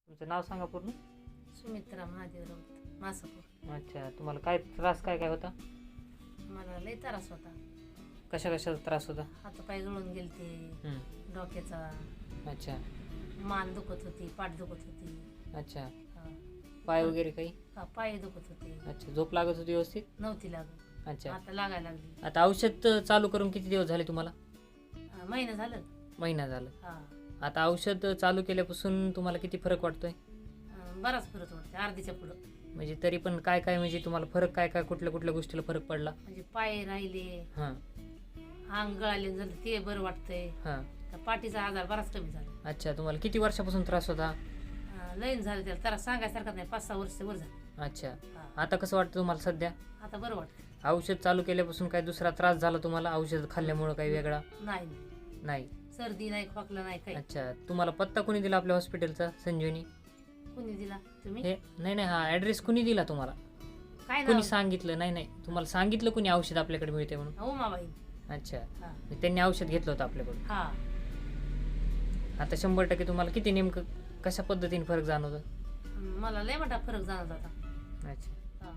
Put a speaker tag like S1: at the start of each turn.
S1: तुमचं नाव सांगा पूर्ण.
S2: सुमित्रा महादेव राऊत मासापूर.
S1: अच्छा, तुम्हाला काय त्रास काय काय होता?
S2: मला लय त्रास होता.
S1: कशा कशाचा त्रास होता?
S2: हातपाय गळून गेलते,
S1: हं.
S2: डोक्याचा,
S1: अच्छा
S2: मान दुखत होती, पाठ दुखत होती.
S1: अच्छा.
S2: हा.
S1: पाय वगैरे काही?
S2: हा, पाय दुखत होते.
S1: अच्छा, झोप लागत होती व्यवस्थित?
S2: नव्हती लागत,
S1: अच्छा.
S2: आता लागायला लागली.
S1: आता औषध चालू करून किती दिवस झाले तुम्हाला?
S2: महिना झालं.
S1: महिना झालं.
S2: हा.
S1: आता औषध चालू केल्यापासून तुम्हाला किती फरक वाटतोय?
S2: बराच फरक वाटते, अर्धीच्या पुढं.
S1: म्हणजे तरी पण काय काय, म्हणजे तुम्हाला फरक काय काय, कुठल्या कुठल्या गोष्टीला फरक पडला?
S2: म्हणजे पाय राहिले,
S1: हां
S2: अंग गळाले झालं ते बरं वाटतंय.
S1: हां.
S2: पाठीचा आजार बराच कमी झाला.
S1: अच्छा, तुम्हाला किती वर्षापासून त्रास होता?
S2: लयन झालं त्याला, त्याला सांगायसारखं नाही, 5-6 वर्ष वर झालं.
S1: अच्छा.
S2: हा.
S1: आता कसं वाटतं तुम्हाला सध्या?
S2: आता बरं वाटतं.
S1: औषध चालू केल्यापासून काय दुसरा त्रास झाला तुम्हाला औषध खाल्ल्यामुळं काही वेगळा?
S2: नाही,
S1: नाही.
S2: सर्दी नाही, खोकला नाही, काही.
S1: अच्छा, तुम्हाला पत्ता कोणी दिला आपल्या हॉस्पिटलचा? संजीवनी
S2: कुणी दिला? तुम्ही?
S1: हे नाही नाही, हा ॲड्रेस कुणी दिला तुम्हाला?
S2: काय
S1: कोणी
S2: नाव?
S1: सांगितलं? नाही नाही, तुम्हाला सांगितलं कोणी औषध आपल्याकडे मिळते म्हणून?
S2: उमाबाई.
S1: अच्छा,
S2: हा.
S1: त्यांनी औषध घेतलं होतं आपल्याकडून.
S2: हा.
S1: आता 100% तुम्हाला किती नेमकं कशा पद्धतीने फरक जाणवतो?
S2: मला लय मोठा फरक जाणवत होता.
S1: अच्छा.
S2: हा.